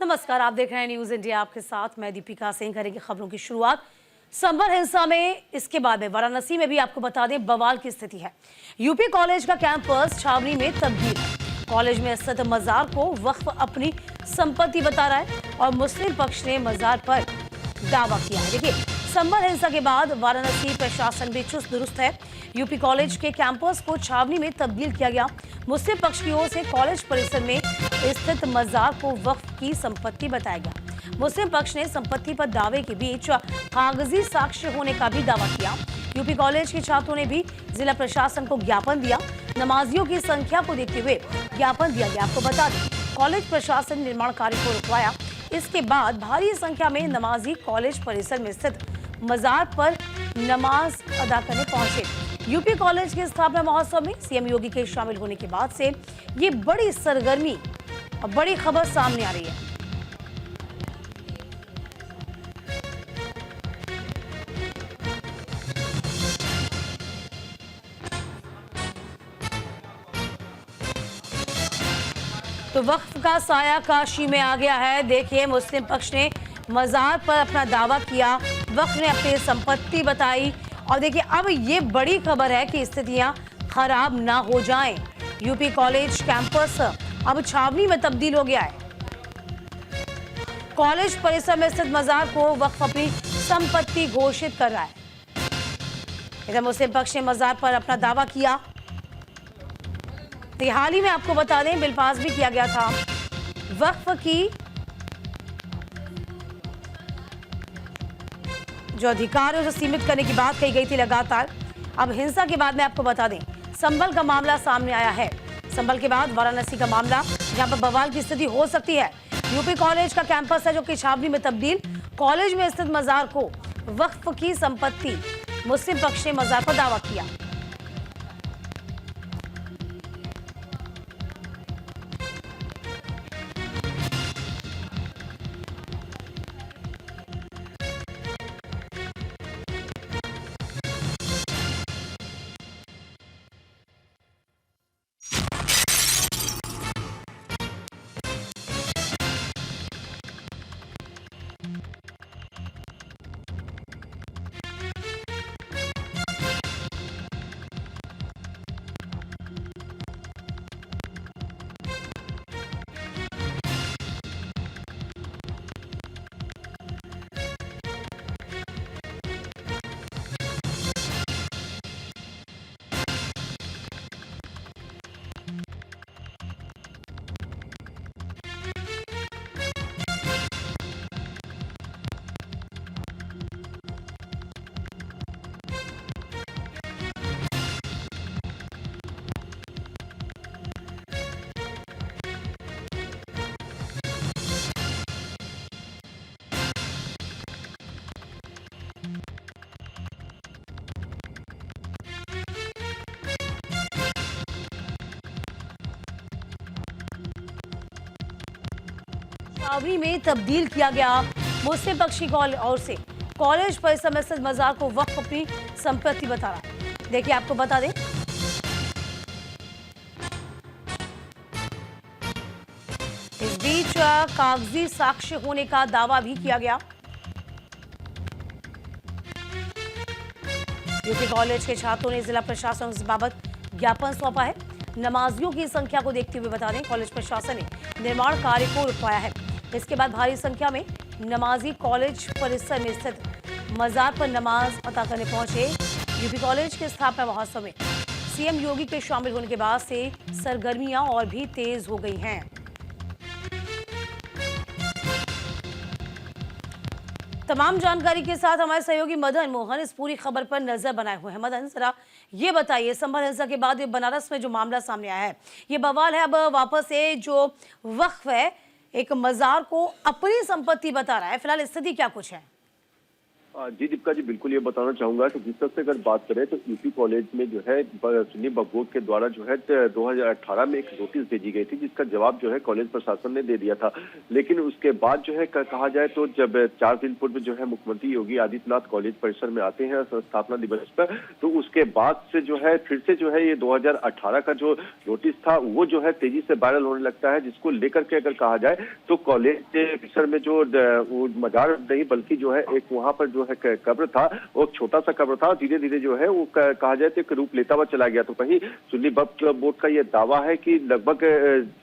नमस्कार, आप देख रहे हैं न्यूज इंडिया। आपके साथ मैं दीपिका सिंह। करेंगे खबरों की शुरुआत संभल हिंसा में, इसके बाद में वाराणसी में भी आपको बता दें बवाल की स्थिति है। यूपी कॉलेज का कैंपस छावनी में तब्दील है। कॉलेज में स्थित मजार को वक्फ अपनी संपत्ति बता रहा है और मुस्लिम पक्ष ने मजार पर दावा किया है। देखिए, संभल हिंसा के बाद वाराणसी प्रशासन भी चुस्त दुरुस्त है। यूपी कॉलेज के कैंपस को छावनी में तब्दील किया गया। मुस्लिम पक्ष की ओर से कॉलेज परिसर में स्थित मजार को वक्फ की संपत्ति बताया गया। मुस्लिम पक्ष ने संपत्ति पर दावे के बीच कागजी साक्ष्य होने का भी दावा किया। यूपी कॉलेज के छात्रों ने भी जिला प्रशासन को ज्ञापन दिया। नमाजियों की संख्या को देखते हुए ज्ञापन दिया गया। आपको बता दें, कॉलेज प्रशासन निर्माण कार्य को रुकवाया। इसके बाद भारी संख्या में नमाजी कॉलेज परिसर में स्थित मजार पर नमाज अदा करने पहुंचे। यूपी कॉलेज के स्थापना महोत्सव में सीएम योगी के शामिल होने के बाद से ये बड़ी सरगर्मी और बड़ी खबर सामने आ रही है। तो वक्फ का साया काशी में आ गया है। देखिए, मुस्लिम पक्ष ने मजार पर अपना दावा किया, वक्फ ने अपनी संपत्ति बताई और देखिए अब ये बड़ी खबर है कि स्थितियां खराब ना हो जाएं। यूपी कॉलेज कैंपस अब छावनी में तब्दील हो गया है। कॉलेज परिसर में स्थित मजार को वक्फ अपनी संपत्ति घोषित कर रहा है। इधर मुस्लिम पक्ष ने मजार पर अपना दावा किया। हाल ही में आपको बता दें बिल पास भी किया गया था। वक्फ की जो अधिकार है उसे सीमित करने की बात कही गई थी लगातार। अब हिंसा के बाद में आपको बता दें संभल का मामला सामने आया है। संभल के बाद वाराणसी का मामला, जहां पर बवाल की स्थिति हो सकती है। यूपी कॉलेज का कैंपस है जो कि छावनी में तब्दील। कॉलेज में स्थित मजार को वक्फ की संपत्ति, मुस्लिम पक्ष ने मजार पर दावा किया। छावनी में तब्दील किया गया। मुस्लिम पक्षी ओर से कॉलेज परिसर में स्थित मजार को वक्फ अपनी संपत्ति बता रहा है। देखिए, आपको बता दें इस बीच कागजी साक्ष्य होने का दावा भी किया गया। यूपी कॉलेज के छात्रों ने जिला प्रशासन इस बाबत ज्ञापन सौंपा है। नमाजियों की संख्या को देखते हुए बता दें कॉलेज प्रशासन ने निर्माण कार्य को रुकवाया है। इसके बाद भारी संख्या में नमाजी कॉलेज परिसर में स्थित मजार पर नमाज अता करने पहुंचे। यूपी कॉलेज के स्थापना महोत्सव में सीएम योगी के शामिल होने के बाद से सरगर्मियां और भी तेज हो गई हैं। तमाम जानकारी के साथ हमारे सहयोगी मदन मोहन इस पूरी खबर पर नजर बनाए हुए हैं। मदन, जरा ये बताइए, संभल हिंसा के बाद ये बनारस में जो मामला सामने आया है, ये बवाल है। अब वापस से जो वक्फ है एक मजार को अपनी संपत्ति बता रहा है, फिलहाल स्थिति क्या कुछ है? जी दीपिका जी, बिल्कुल ये बताना चाहूंगा कि जिस तरह से अगर बात करें तो यूपी कॉलेज में जो है सुन्नी वक्फ बोर्ड के द्वारा जो है 2018 में एक नोटिस भेजी गई थी, जिसका जवाब जो है कॉलेज प्रशासन ने दे दिया था। लेकिन उसके बाद जो है कहा जाए तो जब 4 दिन पूर्व जो है मुख्यमंत्री योगी आदित्यनाथ कॉलेज परिसर में आते हैं स्थापना दिवस पर, तो उसके बाद से जो है फिर से जो है ये 2018 का जो नोटिस था वो जो है तेजी से वायरल होने लगता है, जिसको लेकर के अगर कहा जाए तो कॉलेज परिसर में जो मजार नहीं बल्कि जो है एक वहां पर जो है कब्र था, वो छोटा सा कब्र था, धीरे धीरे जो है वो कहा जाए तो एक रूप लेता हुआ चला गया। तो कहीं सुन्नी वक्फ बोर्ड का ये दावा है कि लगभग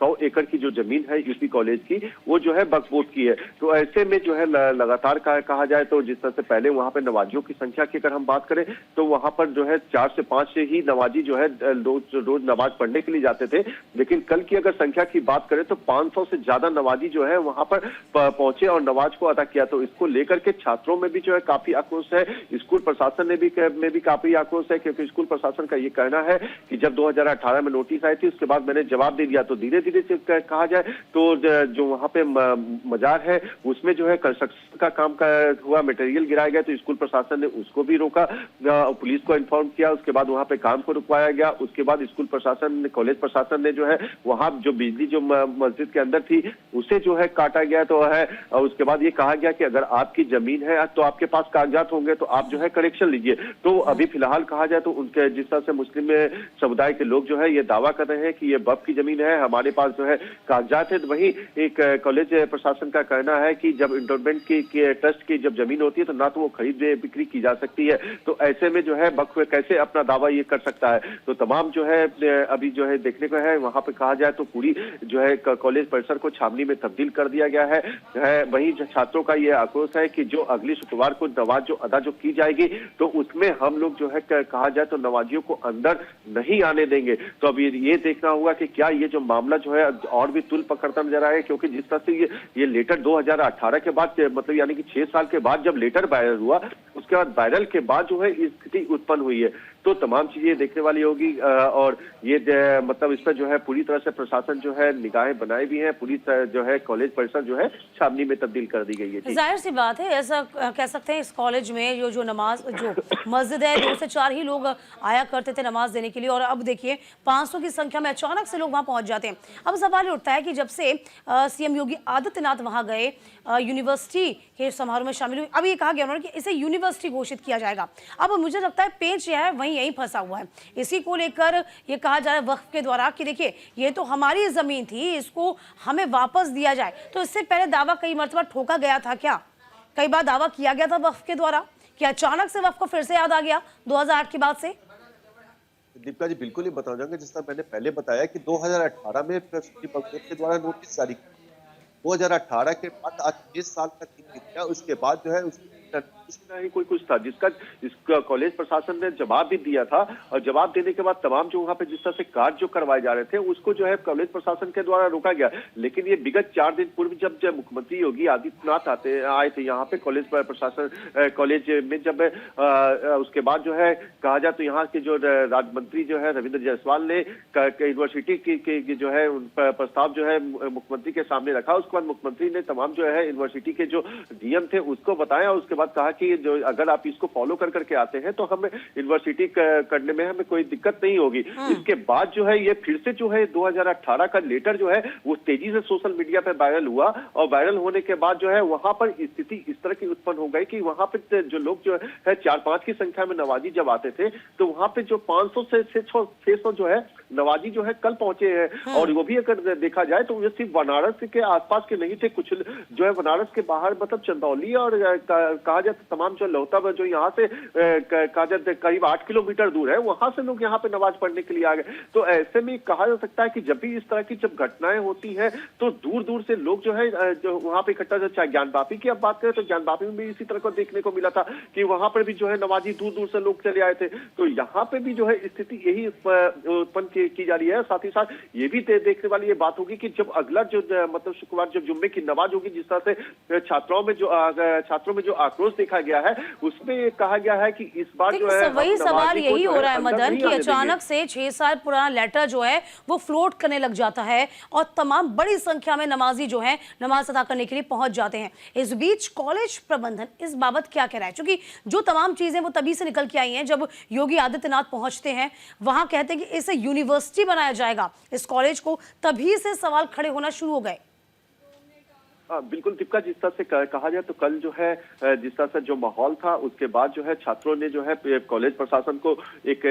100 एकड़ की जो जमीन है यूपी कॉलेज की वो जो है वक्फ बोर्ड की है। तो ऐसे में जो है लगातार कहा जाए तो जिस तरह से पहले वहां पर नमाजियों की संख्या की अगर हम बात करें तो वहां पर जो है 4 से 5 से ही नमाजी जो है रोज नमाज पढ़ने के लिए जाते थे। लेकिन कल की अगर संख्या की बात करें तो 500 से ज्यादा नमाजी जो है वहां पर पहुंचे और नमाज को अदा किया। तो इसको लेकर के छात्रों में भी जो है काफी आक्रोश है, स्कूल प्रशासन में भी काफी आक्रोश है, क्योंकि स्कूल प्रशासन का ये कहना है कि जब 2018 में नोटिस आई थी उसके बाद मैंने जवाब दे दिया। तो धीरे धीरे से कहा जाए तो जो वहां पे मजार है उसमें जो है कंस्ट्रक्शन का काम हुआ, मटेरियल गिराया गया, तो स्कूल प्रशासन ने उसको भी रोका, पुलिस को इन्फॉर्म किया, उसके बाद वहां पे काम को रुकवाया गया। उसके बाद स्कूल प्रशासन कॉलेज प्रशासन ने जो है वहां जो बिजली जो मस्जिद के अंदर थी उसे जो है काटा गया। तो है उसके बाद ये कहा गया कि अगर आपकी जमीन है तो आपके पास कागजात होंगे तो आप जो है करेक्शन लीजिए। तो अभी फिलहाल कहा जाए तो उनके जिस तरह से मुस्लिम समुदाय के लोग जो है ये दावा कर रहे हैं कि ये वक्फ की जमीन है, हमारे पास जो है कागजात है। वहीं एक कॉलेज प्रशासन का कहना है कि जब इंडोमेंट की ट्रस्ट की जब जमीन होती है तो ना तो वो खरीद बिक्री की जा सकती है, तो ऐसे में जो है वक्फ कैसे अपना दावा ये कर सकता है। तो तमाम जो है अभी जो है देखने को है वहां पे कहा जाए तो पूरी जो है कॉलेज परिसर को छावनी में तब्दील कर दिया गया है। वहीं छात्रों का ये आक्रोश है कि जो अगली शुक्रवार को नमाज जो अदा जो की जाएगी तो उसमें हम लोग जो है कहा जाए तो नमाजियों को अंदर नहीं आने देंगे। तो अब ये देखना होगा कि क्या ये जो मामला जो है और भी तुल पकड़ता नजर आए, क्योंकि जिस तरह से ये लेटर 2018 के बाद मतलब यानी कि 6 साल के बाद जब लेटर वायरल हुआ उसके बाद वायरल के बाद जो है स्थिति उत्पन्न हुई है। तो तमाम चीजें देखने वाली होगी और ये मतलब इस पर जो है पूरी तरह से प्रशासन जो है निगाहें बनाए भी हैं, पूरी जो है कॉलेज परिसर जो है छावनी में तब्दील कर दी गई है। जाहिर सी बात है, ऐसा कह सकते हैं इस कॉलेज में जो मस्जिद है 2 से 4 ही लोग आया करते थे नमाज देने के लिए, और अब देखिए 500 की संख्या में अचानक से लोग वहां पहुंच जाते हैं। अब सवाल उठता है कि जब से सीएम योगी आदित्यनाथ वहां गए, यूनिवर्सिटी के समारोह में शामिल हुए, अब ये कहा गया उन्होंने कि इसे यूनिवर्सिटी घोषित किया जाएगा। अब मुझे लगता है पेच यह है वहीं यहीं फंसा हुआ है। इसी को लेकर ये कहा जा रहा है वक्फ के द्वारा कि देखिए ये तो हमारी जमीन थी, इसको हमें वापस दिया जाए। तो इससे पहले दावा कई मरतबा ठोका गया था, क्या कई बार दावा किया गया था वक्फ के द्वारा, क्या अचानक से वक्फ को फिर से याद आ गया 2008 के बाद से? दीपिका जी, बिल्कुल ही बताना चाहूंगा, जिस तरह मैंने पहले बताया कि 2018 में सुप्रीम कोर्ट के द्वारा नोटिस जारी 2018 के बाद आज 6 साल तक बीत गया। उसके बाद जो है उसमें ही कोई कुछ था जिसका कॉलेज प्रशासन ने जवाब भी दिया था, और जवाब देने के बाद तमाम जो वहां पे जिस तरह से कार्य जो करवाए जा रहे थे उसको जो है कॉलेज प्रशासन के द्वारा रोका गया। लेकिन ये विगत 4 दिन पूर्व जब मुख्यमंत्री योगी आदित्यनाथ आए थे यहाँ पे कॉलेज प्रशासन कॉलेज में, जब उसके बाद जो है कहा जाए तो यहाँ के जो राज्य मंत्री जो है रविंद्र जायसवाल ने यूनिवर्सिटी की जो है प्रस्ताव जो है मुख्यमंत्री के सामने रखा। उसके बाद मुख्यमंत्री ने तमाम जो है यूनिवर्सिटी के जो डीएम थे उसको बताया, और उसके बाद कहा कि जो अगर आप इसको फॉलो करके आते हैं तो हमें यूनिवर्सिटी करने में हमें कोई दिक्कत नहीं होगी। इसके बाद जो है ये फिर से जो है 2018 का लेटर जो है वो तेजी से सोशल मीडिया पर वायरल हुआ, और वायरल होने के बाद जो है वहां पर स्थिति इस तरह की उत्पन्न हो गई कि वहां पे जो लोग जो है 4-5 की संख्या में नवाजी जब आते थे तो वहां पे जो 500 से 600 जो है नवाजी जो है कल पहुंचे हैं। और वो भी अगर देखा जाए तो ये सिर्फ बनारस के आसपास के नहीं थे, कुछ जो है बनारस के बाहर मतलब चंदौली और कहा जाए तो तमाम जो लौता जो यहाँ से कहा जाए करीब 8 किलोमीटर दूर है, वहां से लोग यहाँ पे नमाज पढ़ने के लिए आ गए। तो ऐसे में कहा जा सकता है कि जब भी इस तरह की जब घटनाएं होती हैं तो दूर दूर से लोग जो है जो वहां पे इकट्ठा, चाहे ज्ञानवापी की अब बात करें तो ज्ञानवापी में भी इसी तरह को देखने को मिला था कि वहां पर भी जो है नमाजी दूर दूर से लोग चले आए थे। तो यहाँ पे भी जो है स्थिति यही उत्पन्न की जा रही है। साथ ही साथ ये भी देखने वाली ये बात होगी कि जब अगला जो मतलब शुक्रवार जब जुम्मे की नमाज होगी, जिस तरह से छात्रों में जो आक्रोश देखा रखा गया है उसमें ये कहा गया है कि इस बार जो है वही सवाल यही हो रहा है अंदर मदन नहीं कि आने अचानक से 6 साल पुराना लेटर जो है वो फ्लोट करने लग जाता है और तमाम बड़ी संख्या में नमाजी जो है नमाज अदा करने के लिए पहुंच जाते हैं। इस बीच कॉलेज प्रबंधन इस बाबत क्या कह रहा है, क्योंकि जो तमाम चीजें वो तभी से निकल के आई हैं जब योगी आदित्यनाथ पहुंचते हैं, वहां कहते हैं कि इसे यूनिवर्सिटी बनाया जाएगा इस कॉलेज को, तभी से सवाल खड़े होना शुरू हो गए। बिल्कुल दीपिका, जिस तरह से कहा जाए तो कल जो है जिस तरह से जो माहौल था उसके बाद जो है छात्रों ने जो है कॉलेज प्रशासन को एक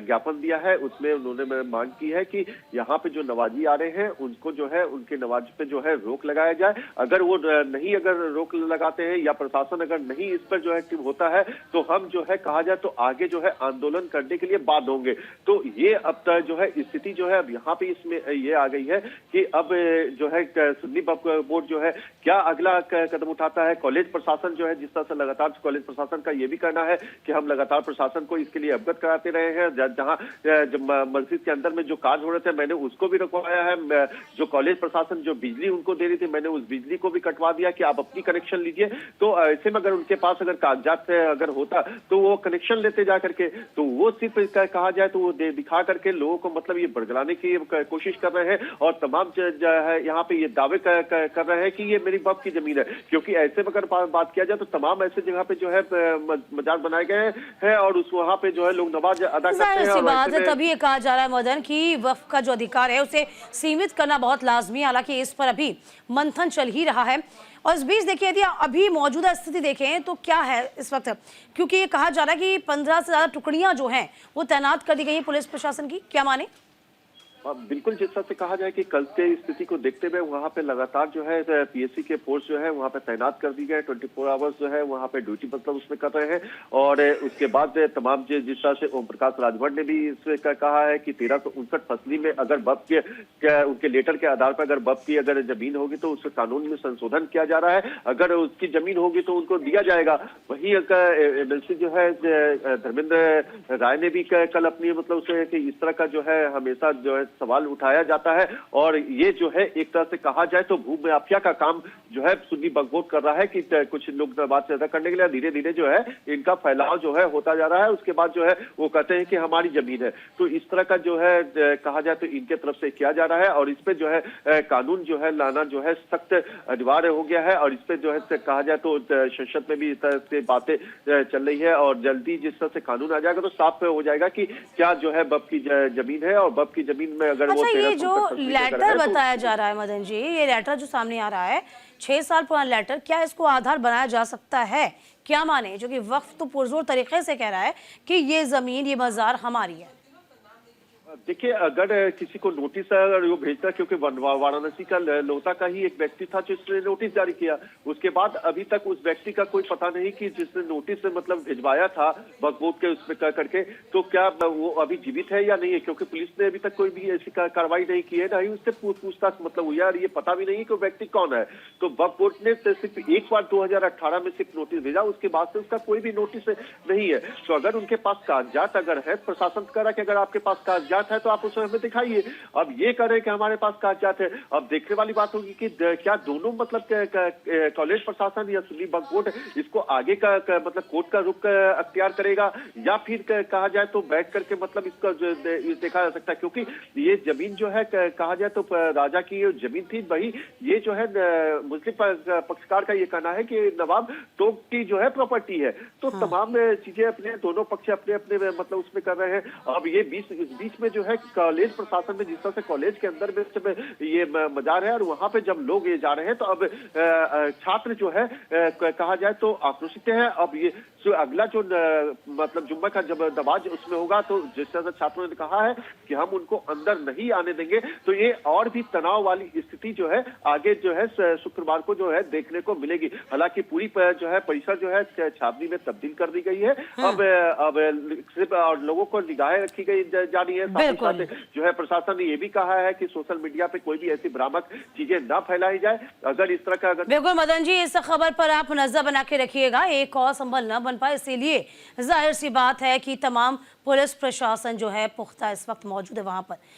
ज्ञापन दिया है। उसमें उन्होंने मांग की है कि यहाँ पे जो नवाजी आ रहे हैं उनको जो है उनके नमाज पे जो है रोक लगाया जाए। अगर वो नहीं अगर रोक लगाते हैं या प्रशासन अगर नहीं इस पर जो है एक्टिव होता है तो हम जो है कहा जाए तो आगे जो है आंदोलन करने के लिए बाध्य होंगे। तो ये अब तक जो है स्थिति जो है अब यहाँ पे इसमें ये आ गई है कि अब जो है सुन्नी वक्फ बोर्ड जो है क्या अगला कदम उठाता है। कॉलेज प्रशासन जो है जिस तरह से लगातार कॉलेज प्रशासन का ये भी कहना है कि हम लगातार प्रशासन को इसके लिए अवगत कराते रहे हैं। जहां मस्जिद के अंदर में जो कार्य हो रहे थे मैंने उसको भी रुकवाया है। जो कॉलेज प्रशासन जो बिजली उनको दे रही थी मैंने उस बिजली को भी कटवा दिया कि आप अपनी कनेक्शन लीजिए। तो ऐसे में अगर उनके पास अगर कागजात अगर होता तो वो कनेक्शन लेते जा करके, तो वो सिर्फ कहा जाए तो वो दिखा करके लोगों को मतलब ये बरगलाने की कोशिश कर रहे हैं और तमाम यहाँ पे ये दावे कर रहे हैं कि ये मेरी बाप की जमीन है। क्योंकि ऐसे में अगर बात किया जाए तो तमाम ऐसे जगह पे जो है मजार बनाए गए हैं और उस वहां पे जो है लोग नमाज अदा करते हैं। और बात है तभी ये कहा जा रहा है मदन कि वक्फ का जो अधिकार है उसे सीमित करना बहुत लाजमी है, हालांकि इस पर अभी मंथन चल ही रहा है। और इस बीच देखिए यदि अभी मौजूदा स्थिति देखें तो क्या है इस वक्त, क्योंकि ये कहा जा रहा है कि 15 से ज्यादा टुकड़ियां जो हैं वो तैनात कर दी गई है पुलिस प्रशासन की, क्या माने? बिल्कुल, जिस तरह से कहा जाए कि कल के स्थिति को देखते हुए वहाँ पे लगातार जो है पीएससी के फोर्स जो है वहाँ पे तैनात कर दी गए। 24 आवर्स जो है वहाँ पे ड्यूटी मतलब उसमें कर रहे हैं। और उसके बाद तमाम जिस तरह से ओम प्रकाश राजभर ने भी इसमें कहा है कि 1359 फसली में अगर वक्फ के उनके लेटर के आधार पर अगर वक्फ की अगर जमीन होगी तो उस कानून में संशोधन किया जा रहा है। अगर उसकी जमीन होगी तो उनको दिया जाएगा। वही एमएलसी जो है धर्मेंद्र राय ने भी कल अपनी मतलब उसे कि इस तरह का जो है हमेशा जो है सवाल उठाया जाता है और ये जो है एक तरह से कहा जाए तो भू माफिया का काम जो है सुन्नी वक्फ बोर्ड कर रहा है कि कुछ लोग नमाज से अदा करने के लिए धीरे धीरे जो है इनका फैलाव जो है होता जा रहा है। उसके बाद जो है वो कहते हैं कि हमारी जमीन है। तो इस तरह का जो है कहा जाए तो इनके तरफ से किया जा रहा है और इस पे जो है कानून जो है लाना जो है सख्त अनिवार्य हो गया है। और इस पे जो है कहा जाए तो संसद में भी इस तरह से बातें चल रही है और जल्दी जिस तरह से कानून आ जाएगा तो साफ हो जाएगा कि क्या जो है वक्फ की जमीन है और वक्फ की जमीन में अगर अच्छा, वो ये जो लेटर बताया जा रहा है मदन जी, ये लेटर जो सामने आ रहा है 6 साल पुराना लेटर, क्या इसको आधार बनाया जा सकता है? क्या माने, जो कि वक्फ तो पुरजोर तरीके से कह रहा है कि ये जमीन ये मजार हमारी है। देखिए, अगर किसी को नोटिस अगर वो भेजता, क्योंकि वाराणसी का लोहता का ही एक व्यक्ति था जिसने नोटिस जारी किया, उसके बाद अभी तक उस व्यक्ति का कोई पता नहीं कि जिसने नोटिस मतलब भिजवाया था वक्फ बोर्ड के उसमें करके, तो क्या वो अभी जीवित है या नहीं है। क्योंकि पुलिस ने अभी तक कोई भी ऐसी कार्रवाई नहीं की है, ना ही उससे पूछताछ मतलब हुई है। ये पता भी नहीं कि वो व्यक्ति कौन है। तो वक्फ बोर्ड ने सिर्फ एक बार 2018 में सिर्फ नोटिस भेजा, उसके बाद से उसका कोई भी नोटिस नहीं है। तो अगर उनके पास कागजात अगर है, प्रशासन कह रहा है कि अगर आपके पास कागजात है तो आप उसे हमें दिखाइए। अब ये कह रहे हैं कि हमारे पास कागजात है। अब देखने वाली बात होगी कि क्या दोनों मतलब कॉलेज प्रशासन या सुन्नी वक्फ बोर्ड इसको आगे का मतलब कोर्ट का रुख अख्तियार करेगा या फिर कहा जाए तो बैठ करके मतलब इसका देखा जा सकता है। क्योंकि ये जमीन जो है कहा जाए तो राजा की जमीन थी, वही ये जो है मुस्लिम पक्षकार का ये कहना है कि नवाब टोक की जो है प्रॉपर्टी है। तो तमाम चीजें अपने दोनों पक्ष अपने अपने मतलब उसमें कर रहे हैं। अब ये बीच में जो है कॉलेज प्रशासन में जिस तरह से कॉलेज के अंदर में ये मजार है और वहां पे जब लोग ये जा रहे हैं तो अब छात्र जो है कहा जाए तो आक्रोशित है। अब ये जो अगला जो मतलब जुम्मा का जब नमाज उसमें होगा तो जिस तरह से छात्रों ने कहा है कि हम उनको अंदर नहीं आने देंगे, तो ये और भी तनाव वाली स्थिति जो है आगे जो है शुक्रवार को जो है देखने को मिलेगी। हालांकि पूरी जो है परिसर जो है छावनी में तब्दील कर दी गई है। अब सिर्फ और लोगों को निगाहें रखी गई जा रही है। साथ जो है प्रशासन ने ये भी कहा है कि सोशल मीडिया पे कोई भी ऐसी भ्रामक चीजें ना फैलाई जाए। अगर इस तरह का बिल्कुल मदन जी, इस खबर पर आप नजर बना के रखिएगा, एक और संभल न बन पाए। इसीलिए जाहिर सी बात है कि तमाम पुलिस प्रशासन जो है पुख्ता इस वक्त मौजूद है वहां पर।